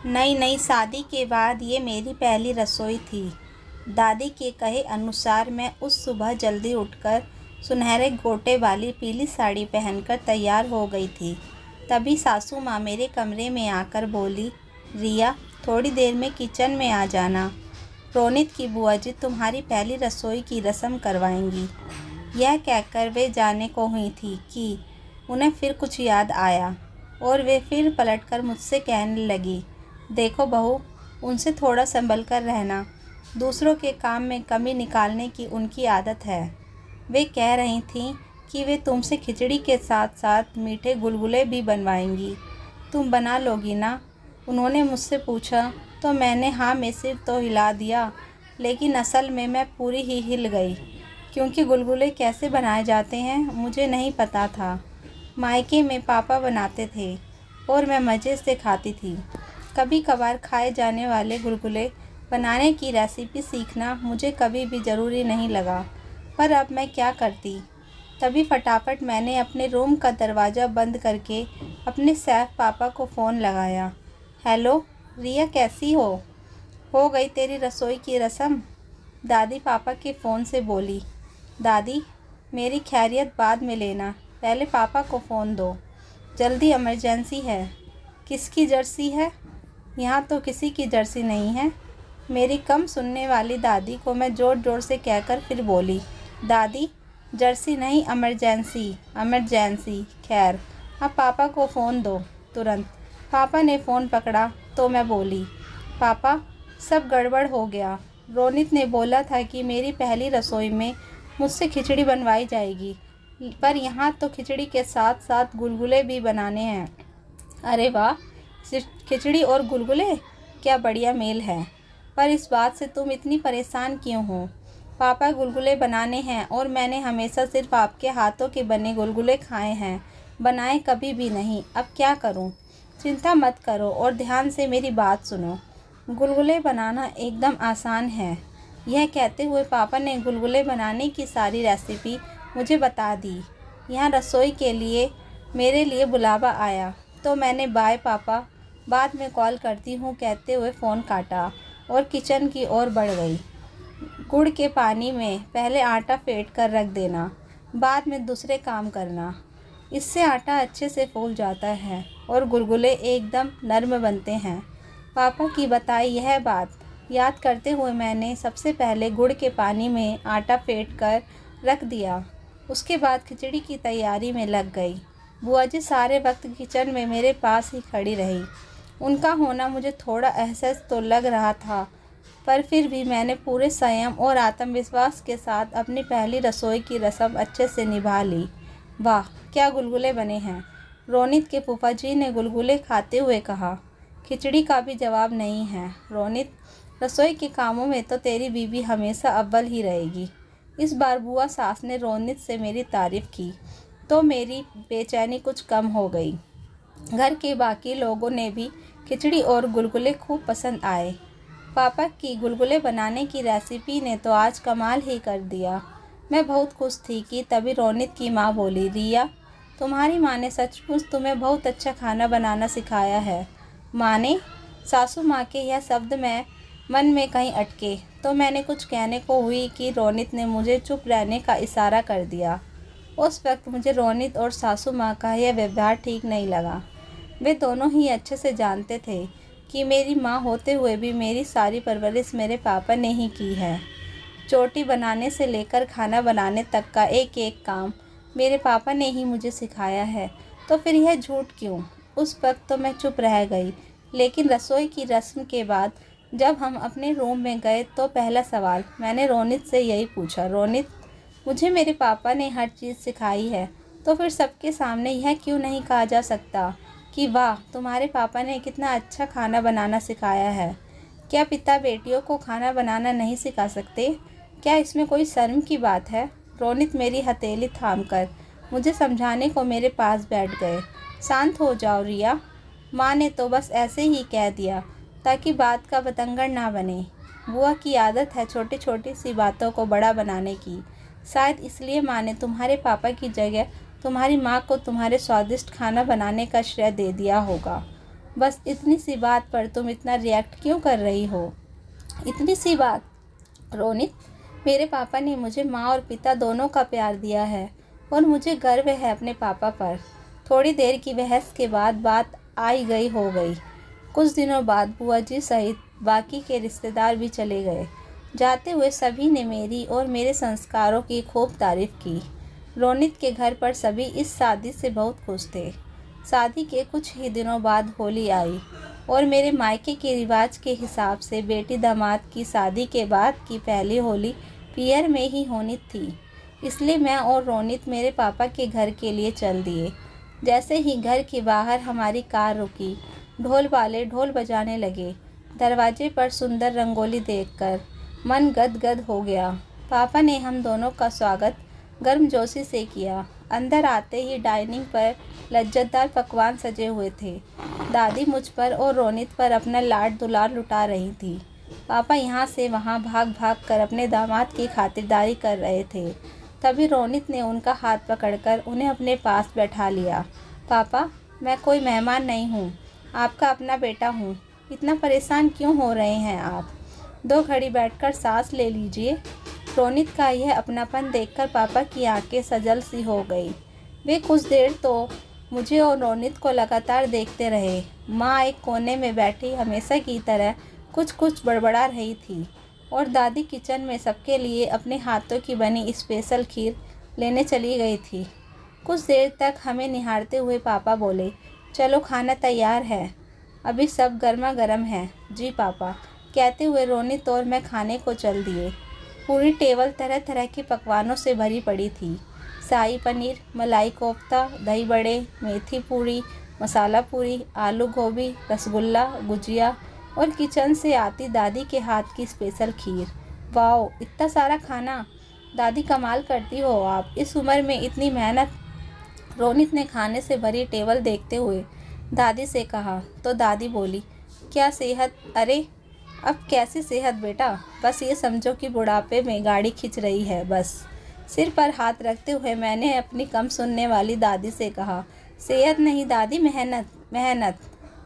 नई नई शादी के बाद ये मेरी पहली रसोई थी। दादी के कहे अनुसार मैं उस सुबह जल्दी उठकर सुनहरे गोटे वाली पीली साड़ी पहनकर तैयार हो गई थी। तभी सासू माँ मेरे कमरे में आकर बोली, रिया, थोड़ी देर में किचन में आ जाना। रोनित की बुआ जी तुम्हारी पहली रसोई की रस्म करवाएंगी। यह कहकर वे जाने को हुई थी कि उन्हें फिर कुछ याद आया और वे फिर पलटकर मुझसे कहने लगी, देखो बहू, उनसे थोड़ा संभल कर रहना। दूसरों के काम में कमी निकालने की उनकी आदत है। वे कह रही थीं कि वे तुमसे खिचड़ी के साथ साथ मीठे गुलगुले भी बनवाएंगी। तुम बना लोगी ना? उन्होंने मुझसे पूछा तो मैंने हाँ में सिर तो हिला दिया, लेकिन असल में मैं पूरी ही हिल गई, क्योंकि गुलगुले कैसे बनाए जाते हैं मुझे नहीं पता था। मायके में पापा बनाते थे और मैं मज़े से खाती थी। कभी कभार खाए जाने वाले गुलगुले बनाने की रेसिपी सीखना मुझे कभी भी ज़रूरी नहीं लगा, पर अब मैं क्या करती। तभी फटाफट मैंने अपने रूम का दरवाज़ा बंद करके अपने सैफ पापा को फ़ोन लगाया। हेलो रिया, कैसी हो गई तेरी रसोई की रस्म? दादी पापा के फ़ोन से बोली। दादी, मेरी खैरियत बाद में लेना, पहले पापा को फ़ोन दो, जल्दी इमरजेंसी है। किसकी जर्सी है? यहाँ तो किसी की जर्सी नहीं है। मेरी कम सुनने वाली दादी को मैं ज़ोर ज़ोर से कहकर फिर बोली, दादी, जर्सी नहीं, इमरजेंसी इमरजेंसी। खैर, अब पापा को फ़ोन दो तुरंत। पापा ने फ़ोन पकड़ा तो मैं बोली, पापा, सब गड़बड़ हो गया। रोनित ने बोला था कि मेरी पहली रसोई में मुझसे खिचड़ी बनवाई जाएगी, पर यहाँ तो खिचड़ी के साथ साथ गुलगुले भी बनाने हैं। अरे वाह, सिर्फ खिचड़ी और गुलगुले, क्या बढ़िया मेल है। पर इस बात से तुम इतनी परेशान क्यों हो? पापा गुलगुले बनाने हैं और मैंने हमेशा सिर्फ आपके हाथों के बने गुलगुले खाए हैं, बनाए कभी भी नहीं। अब क्या करूं? चिंता मत करो और ध्यान से मेरी बात सुनो। गुलगुले बनाना एकदम आसान है। यह कहते हुए पापा ने गुलगुले बनाने की सारी रेसिपी मुझे बता दी। यहाँ रसोई के लिए मेरे लिए बुलावा आया तो मैंने बाय पापा, बाद में कॉल करती हूँ कहते हुए फ़ोन काटा और किचन की ओर बढ़ गई। गुड़ के पानी में पहले आटा फेंट कर रख देना, बाद में दूसरे काम करना। इससे आटा अच्छे से फूल जाता है और गुलगुले एकदम नरम बनते हैं। पापा की बताई यह बात याद करते हुए मैंने सबसे पहले गुड़ के पानी में आटा फेंट कर रख दिया। उसके बाद खिचड़ी की तैयारी में लग गई। बुआ जी सारे वक्त किचन में मेरे पास ही खड़ी रही। उनका होना मुझे थोड़ा एहसास तो लग रहा था, पर फिर भी मैंने पूरे संयम और आत्मविश्वास के साथ अपनी पहली रसोई की रस्म अच्छे से निभा ली। वाह, क्या गुलगुले बने हैं, रोनित के फूफा जी ने गुलगुले खाते हुए कहा। खिचड़ी का भी जवाब नहीं है रोनित, रसोई के कामों में तो तेरी बीवी हमेशा अव्वल ही रहेगी। इस बार बुआ सास ने रोनित से मेरी तारीफ़ की तो मेरी बेचैनी कुछ कम हो गई। घर के बाकी लोगों ने भी खिचड़ी और गुलगुले खूब पसंद आए। पापा की गुलगुले बनाने की रेसिपी ने तो आज कमाल ही कर दिया। मैं बहुत खुश थी कि तभी रोनित की माँ बोली, रिया, तुम्हारी माँ ने सचमुच तुम्हें बहुत अच्छा खाना बनाना सिखाया है। माँ ने? सासू माँ के यह शब्द मैं मन में कहीं अटके तो मैंने कुछ कहने को हुई कि रोनित ने मुझे चुप रहने का इशारा कर दिया। उस वक्त मुझे रोनित और सासू माँ का यह व्यवहार ठीक नहीं लगा। वे दोनों ही अच्छे से जानते थे कि मेरी माँ होते हुए भी मेरी सारी परवरिश मेरे पापा ने ही की है। चोटी बनाने से लेकर खाना बनाने तक का एक एक काम मेरे पापा ने ही मुझे सिखाया है, तो फिर यह झूठ क्यों? उस वक्त तो मैं चुप रह गई, लेकिन रसोई की रस्म के बाद जब हम अपने रूम में गए तो पहला सवाल मैंने रोनित से यही पूछा, रोनित, मुझे मेरे पापा ने हर चीज़ सिखाई है, तो फिर सबके सामने यह क्यों नहीं कहा जा सकता कि वाह, तुम्हारे पापा ने कितना अच्छा खाना बनाना सिखाया है? क्या पिता बेटियों को खाना बनाना नहीं सिखा सकते? क्या इसमें कोई शर्म की बात है? रोनित मेरी हथेली थामकर मुझे समझाने को मेरे पास बैठ गए। शांत हो जाओ रिया, माँ ने तो बस ऐसे ही कह दिया ताकि बात का बतंगड़ ना बने। बुआ की आदत है छोटी छोटी सी बातों को बड़ा बनाने की। शायद इसलिए माँ ने तुम्हारे पापा की जगह तुम्हारी माँ को तुम्हारे स्वादिष्ट खाना बनाने का श्रेय दे दिया होगा। बस इतनी सी बात पर तुम इतना रिएक्ट क्यों कर रही हो? इतनी सी बात? रोनित, मेरे पापा ने मुझे माँ और पिता दोनों का प्यार दिया है और मुझे गर्व है अपने पापा पर। थोड़ी देर की बहस के बाद बात आई गई हो गई। कुछ दिनों बाद बुआ जी सहित बाकी के रिश्तेदार भी चले गए। जाते हुए सभी ने मेरी और मेरे संस्कारों की खूब तारीफ की। रोनित के घर पर सभी इस शादी से बहुत खुश थे। शादी के कुछ ही दिनों बाद होली आई और मेरे मायके के रिवाज के हिसाब से बेटी दामाद की शादी के बाद की पहली होली पियर में ही होनी थी। इसलिए मैं और रोनित मेरे पापा के घर के लिए चल दिए। जैसे ही घर के बाहर हमारी कार रुकी, ढोल वाले ढोल बजाने लगे। दरवाजे पर सुंदर रंगोली देखकर मन गदगद हो गया। पापा ने हम दोनों का स्वागत गर्मजोशी से किया। अंदर आते ही डाइनिंग पर लज्जतदार पकवान सजे हुए थे। दादी मुझ पर और रोनित पर अपना लाड दुलार लुटा रही थी। पापा यहाँ से वहाँ भाग भाग कर अपने दामाद की खातिरदारी कर रहे थे। तभी रोनित ने उनका हाथ पकड़कर उन्हें अपने पास बैठा लिया। पापा, मैं कोई मेहमान नहीं हूँ, आपका अपना बेटा हूँ। इतना परेशान क्यों हो रहे हैं आप? 2 घड़ी बैठकर सांस ले लीजिए। रोनित का यह अपनापन देखकर पापा की आंखें सजल सी हो गई। वे कुछ देर तो मुझे और रोनित को लगातार देखते रहे। माँ एक कोने में बैठी हमेशा की तरह कुछ कुछ बड़बड़ा रही थी और दादी किचन में सबके लिए अपने हाथों की बनी स्पेशल खीर लेने चली गई थी। कुछ देर तक हमें निहारते हुए पापा बोले, चलो खाना तैयार है, अभी सब गर्मा गर्म है। जी पापा, कहते हुए रोनित और मैं खाने को चल दिए। पूरी टेबल तरह तरह के पकवानों से भरी पड़ी थी। शाही पनीर, मलाई कोफ्ता, दही बड़े, मेथी पूरी, मसाला पूरी, आलू गोभी, रसगुल्ला, गुजिया और किचन से आती दादी के हाथ की स्पेशल खीर। वाओ, इतना सारा खाना! दादी कमाल करती हो आप, इस उम्र में इतनी मेहनत। रोनित ने खाने से भरी टेबल देखते हुए दादी से कहा तो दादी बोली, क्या सेहत? अरे अब कैसी सेहत बेटा, बस ये समझो कि बुढ़ापे में गाड़ी खींच रही है बस। सिर पर हाथ रखते हुए मैंने अपनी कम सुनने वाली दादी से कहा, सेहत नहीं दादी, मेहनत मेहनत।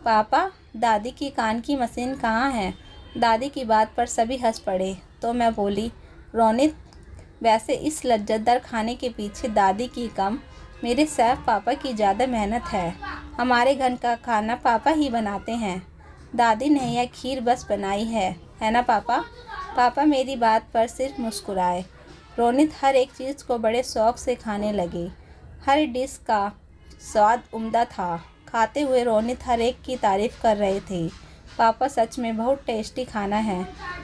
पापा, दादी की कान की मशीन कहाँ है? दादी की बात पर सभी हंस पड़े तो मैं बोली, रोनित, वैसे इस लज्जतदार खाने के पीछे दादी की कम, मेरे सैफ पापा की ज़्यादा मेहनत है। हमारे घर का खाना पापा ही बनाते हैं। दादी ने यह खीर बस बनाई है ना पापा? पापा मेरी बात पर सिर्फ मुस्कुराए। रोनित हर एक चीज़ को बड़े शौक़ से खाने लगे। हर डिश का स्वाद उम्दा था। खाते हुए रोनित हर एक की तारीफ़ कर रहे थे। पापा, सच में बहुत टेस्टी खाना है।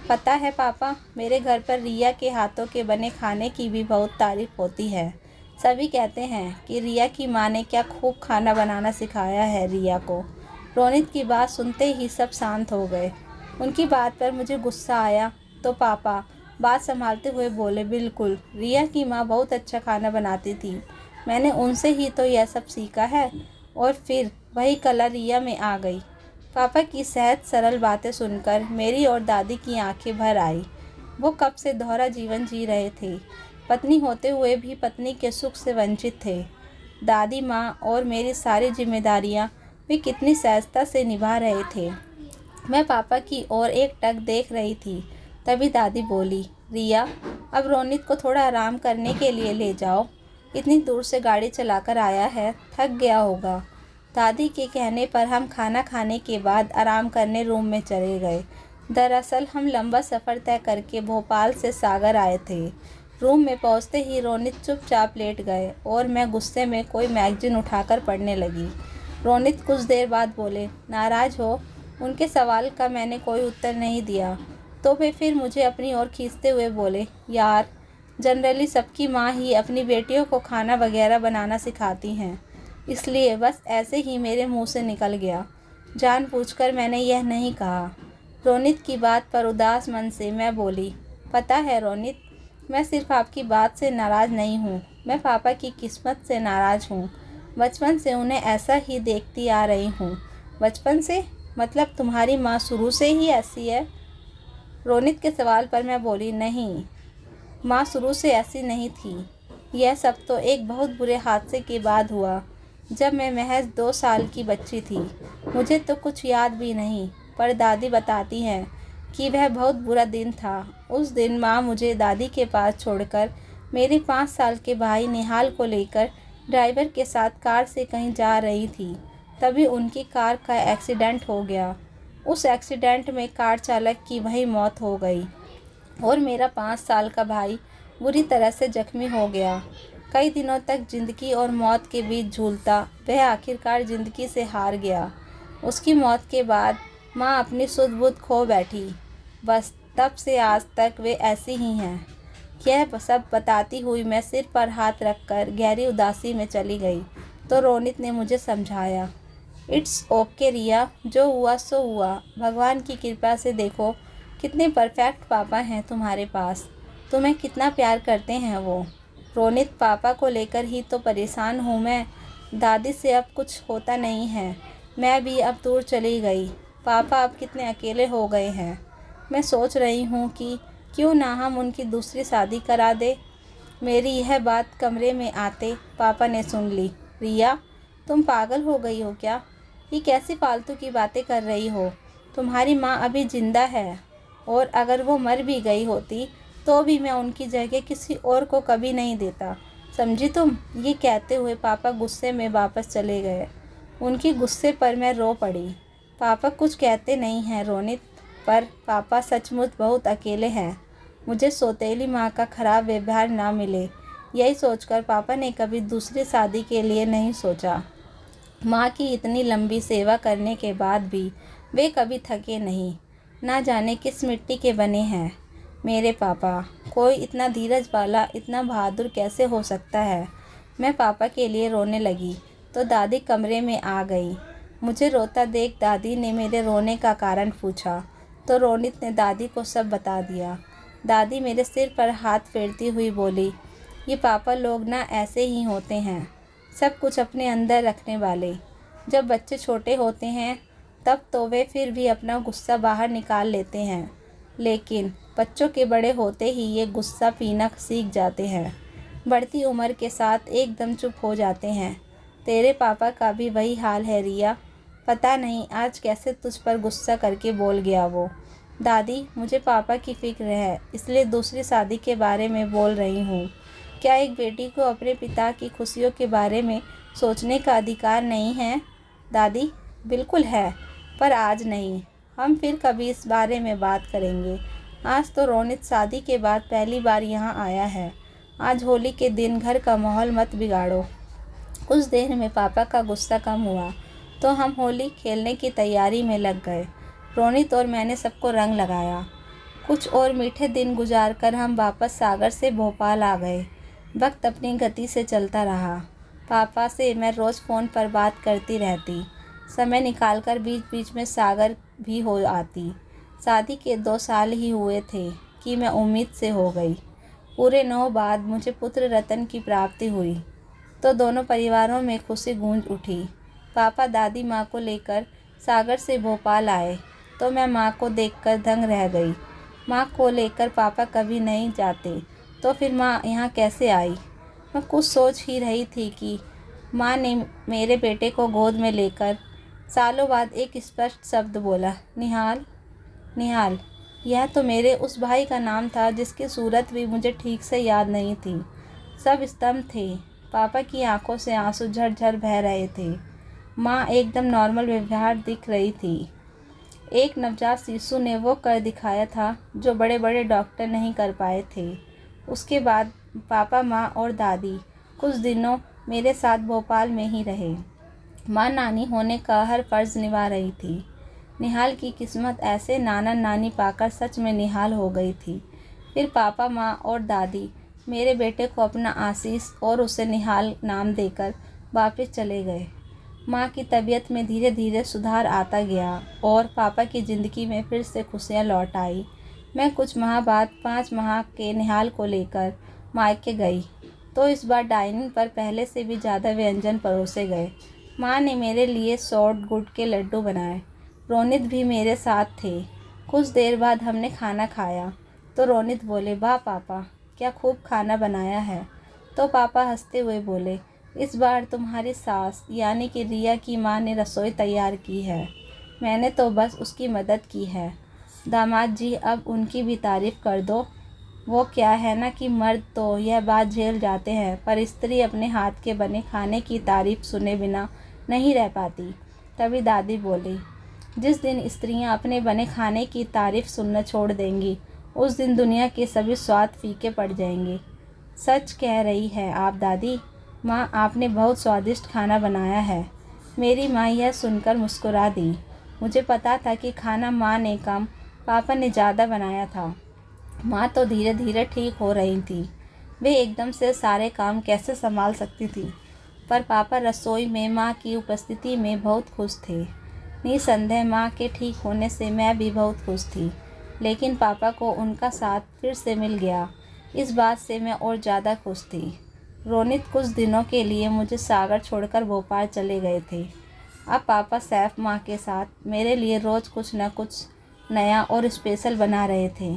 पता है पापा, मेरे घर पर रिया के हाथों के बने खाने की भी बहुत तारीफ़ होती है। सभी कहते हैं कि रिया की माँ ने क्या खूब खाना बनाना सिखाया है रिया को। रोनित की बात सुनते ही सब शांत हो गए। उनकी बात पर मुझे गुस्सा आया तो पापा बात संभालते हुए बोले, बिल्कुल, रिया की माँ बहुत अच्छा खाना बनाती थी। मैंने उनसे ही तो यह सब सीखा है। और फिर वही कला रिया में आ गई। पापा की सहज सरल बातें सुनकर मेरी और दादी की आंखें भर आई। वो कब से दोहरा जीवन जी रहे थे। पत्नी होते हुए भी पत्नी के सुख से वंचित थे। दादी माँ और मेरी सारी जिम्मेदारियाँ वे कितनी सहजता से निभा रहे थे। मैं पापा की ओर एकटक देख रही थी। तभी दादी बोली, रिया, अब रोनित को थोड़ा आराम करने के लिए ले जाओ। इतनी दूर से गाड़ी चलाकर आया है, थक गया होगा। दादी के कहने पर हम खाना खाने के बाद आराम करने रूम में चले गए। दरअसल हम लंबा सफ़र तय करके भोपाल से सागर आए थे। रूम में पहुंचते ही रोनित चुपचाप लेट गए और मैं गुस्से में कोई मैगजीन उठाकर पढ़ने लगी। रोनित कुछ देर बाद बोले, नाराज़ हो? उनके सवाल का मैंने कोई उत्तर नहीं दिया तो वे फिर मुझे अपनी ओर खींचते हुए बोले, यार, जनरली सबकी माँ ही अपनी बेटियों को खाना वगैरह बनाना सिखाती हैं, इसलिए बस ऐसे ही मेरे मुंह से निकल गया। जानबूझकर मैंने यह नहीं कहा। रोनित की बात पर उदास मन से मैं बोली, पता है रोनित, मैं सिर्फ आपकी बात से नाराज़ नहीं हूँ, मैं पापा की किस्मत से नाराज़ हूँ। बचपन से उन्हें ऐसा ही देखती आ रही हूँ। बचपन से? मतलब तुम्हारी माँ शुरू से ही ऐसी है? रोनित के सवाल पर मैं बोली, नहीं, माँ शुरू से ऐसी नहीं थी। यह सब तो एक बहुत बुरे हादसे के बाद हुआ। जब मैं महज 2 साल की बच्ची थी। मुझे तो कुछ याद भी नहीं, पर दादी बताती हैं कि वह बहुत बुरा दिन था। उस दिन माँ मुझे दादी के पास छोड़कर मेरे 5 साल के भाई निहाल को लेकर ड्राइवर के साथ कार से कहीं जा रही थी। तभी उनकी कार का एक्सीडेंट हो गया। उस एक्सीडेंट में कार चालक की वहीं मौत हो गई और मेरा 5 साल का भाई बुरी तरह से जख्मी हो गया। कई दिनों तक ज़िंदगी और मौत के बीच झूलता वह आखिरकार ज़िंदगी से हार गया। उसकी मौत के बाद माँ अपनी सुध-बुध खो बैठी। बस तब से आज तक वे ऐसी ही हैं। यह सब बताती हुई मैं सिर पर हाथ रखकर गहरी उदासी में चली गई तो रोनित ने मुझे समझाया, इट्स ओके रिया, जो हुआ सो हुआ। भगवान की कृपा से देखो कितने परफेक्ट पापा हैं तुम्हारे पास। तुम्हें कितना प्यार करते हैं वो। रोनित, पापा को लेकर ही तो परेशान हूँ मैं। दादी से अब कुछ होता नहीं है। मैं भी अब दूर चली गई। पापा अब कितने अकेले हो गए हैं। मैं सोच रही हूँ कि क्यों ना हम उनकी दूसरी शादी करा दे। मेरी यह बात कमरे में आते पापा ने सुन ली। रिया, तुम पागल हो गई हो क्या? ये कैसी फालतू की बातें कर रही हो? तुम्हारी माँ अभी जिंदा है और अगर वो मर भी गई होती तो भी मैं उनकी जगह किसी और को कभी नहीं देता, समझी तुम? ये कहते हुए पापा गुस्से में वापस चले गए। उनकी गुस्से पर मैं रो पड़ी। पापा कुछ कहते नहीं हैं रोनित, पर पापा सचमुच बहुत अकेले हैं। मुझे सौतेली माँ का खराब व्यवहार ना मिले, यही सोचकर पापा ने कभी दूसरी शादी के लिए नहीं सोचा। माँ की इतनी लंबी सेवा करने के बाद भी वे कभी थके नहीं। ना जाने किस मिट्टी के बने हैं मेरे पापा। कोई इतना धीरज वाला, इतना बहादुर कैसे हो सकता है। मैं पापा के लिए रोने लगी तो दादी कमरे में आ गई। मुझे रोता देख दादी ने मेरे रोने का कारण पूछा तो रोनित ने दादी को सब बता दिया। दादी मेरे सिर पर हाथ फेरती हुई बोली, ये पापा लोग ना ऐसे ही होते हैं, सब कुछ अपने अंदर रखने वाले। जब बच्चे छोटे होते हैं तब तो वे फिर भी अपना गुस्सा बाहर निकाल लेते हैं, लेकिन बच्चों के बड़े होते ही ये गुस्सा पीना सीख जाते हैं। बढ़ती उम्र के साथ एकदम चुप हो जाते हैं। तेरे पापा का भी वही हाल है रिया। पता नहीं आज कैसे तुझ पर गुस्सा करके बोल गया वो। दादी, मुझे पापा की फ़िक्र है, इसलिए दूसरी शादी के बारे में बोल रही हूँ। क्या एक बेटी को अपने पिता की खुशियों के बारे में सोचने का अधिकार नहीं है? दादी, बिल्कुल है, पर आज नहीं। हम फिर कभी इस बारे में बात करेंगे। आज तो रोनित शादी के बाद पहली बार यहाँ आया है। आज होली के दिन घर का माहौल मत बिगाड़ो। कुछ देर में पापा का गुस्सा कम हुआ तो हम होली खेलने की तैयारी में लग गए। रोनित और मैंने सबको रंग लगाया। कुछ और मीठे दिन गुजार कर हम वापस सागर से भोपाल आ गए। वक्त अपनी गति से चलता रहा। पापा से मैं रोज़ फ़ोन पर बात करती रहती। समय निकालकर बीच बीच में सागर भी हो आती। शादी के 2 साल ही हुए थे कि मैं उम्मीद से हो गई। पूरे 9 बाद मुझे पुत्र रतन की प्राप्ति हुई तो दोनों परिवारों में खुशी गूंज उठी। पापा दादी माँ को लेकर सागर से भोपाल आए तो मैं माँ को देखकर दंग रह गई। माँ को लेकर पापा कभी नहीं जाते तो फिर माँ यहाँ कैसे आई? मैं कुछ सोच ही रही थी कि माँ ने मेरे बेटे को गोद में लेकर सालों बाद एक स्पष्ट शब्द बोला, निहाल। निहाल, यह तो मेरे उस भाई का नाम था जिसकी सूरत भी मुझे ठीक से याद नहीं थी। सब स्तब्ध थे। पापा की आंखों से आंसू झरझर बह रहे थे। माँ एकदम नॉर्मल व्यवहार दिख रही थी। एक नवजात शिशु ने वो कर दिखाया था जो बड़े बड़े डॉक्टर नहीं कर पाए थे। उसके बाद पापा, माँ और दादी कुछ दिनों मेरे साथ भोपाल में ही रहे। माँ नानी होने का हर फर्ज निभा रही थी। निहाल की किस्मत ऐसे नाना नानी पाकर सच में निहाल हो गई थी। फिर पापा, माँ और दादी मेरे बेटे को अपना आशीष और उसे निहाल नाम देकर वापस चले गए। माँ की तबीयत में धीरे धीरे सुधार आता गया और पापा की ज़िंदगी में फिर से खुशियाँ लौट आई। मैं कुछ माह बाद 5 माह के निहाल को लेकर मायके गई तो इस बार डाइनिंग पर पहले से भी ज़्यादा व्यंजन परोसे गए। माँ ने मेरे लिए सॉल्ट गुड़ के लड्डू बनाए। रोनित भी मेरे साथ थे। कुछ देर बाद हमने खाना खाया तो रोनित बोले, वाह पापा, क्या खूब खाना बनाया है। तो पापा हंसते हुए बोले, इस बार तुम्हारी सास यानी कि रिया की माँ ने रसोई तैयार की है, मैंने तो बस उसकी मदद की है। दामाद जी अब उनकी भी तारीफ़ कर दो। वो क्या है ना कि मर्द तो यह बात झेल जाते हैं, पर स्त्री अपने हाथ के बने खाने की तारीफ़ सुने बिना नहीं रह पाती। तभी दादी बोली, जिस दिन स्त्रियां अपने बने खाने की तारीफ़ सुनना छोड़ देंगी, उस दिन दुनिया के सभी स्वाद फीके पड़ जाएंगे। सच कह रही है आप दादी। माँ, आपने बहुत स्वादिष्ट खाना बनाया है। मेरी माँ यह सुनकर मुस्कुरा दी। मुझे पता था कि खाना माँ ने कम, पापा ने ज़्यादा बनाया था। माँ तो धीरे धीरे ठीक हो रही थी। वे एकदम से सारे काम कैसे संभाल सकती थी, पर पापा रसोई में माँ की उपस्थिति में बहुत खुश थे। निसंदेह माँ के ठीक होने से मैं भी बहुत खुश थी, लेकिन पापा को उनका साथ फिर से मिल गया, इस बात से मैं और ज़्यादा खुश थी। रोनित कुछ दिनों के लिए मुझे सागर छोड़कर भोपाल चले गए थे। अब पापा सैफ माँ के साथ मेरे लिए रोज़ कुछ न कुछ नया और स्पेशल बना रहे थे।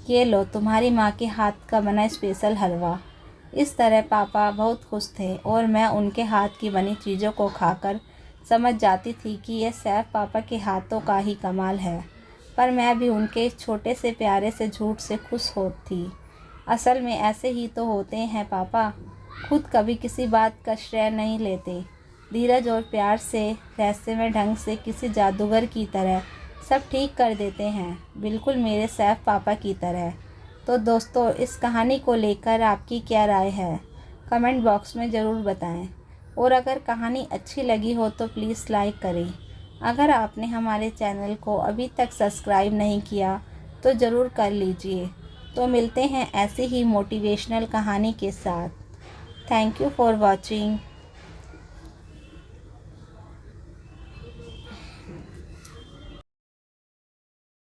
ये लो तुम्हारी माँ के हाथ का बना स्पेशल हलवा। इस तरह पापा बहुत खुश थे और मैं उनके हाथ की बनी चीज़ों को खाकर समझ जाती थी कि यह सैफ पापा के हाथों का ही कमाल है। पर मैं भी उनके छोटे से प्यारे से झूठ से खुश होती थी। असल में ऐसे ही तो होते हैं पापा, खुद कभी किसी बात का श्रेय नहीं लेते। धीरज और प्यार से रहस्यमय ढंग से किसी जादूगर की तरह सब ठीक कर देते हैं, बिल्कुल मेरे सैफ पापा की तरह। तो दोस्तों, इस कहानी को लेकर आपकी क्या राय है, कमेंट बॉक्स में ज़रूर बताएं। और अगर कहानी अच्छी लगी हो तो प्लीज़ लाइक करें। अगर आपने हमारे चैनल को अभी तक सब्सक्राइब नहीं किया तो ज़रूर कर लीजिए। तो मिलते हैं ऐसी ही मोटिवेशनल कहानी के साथ। Thank you for watching.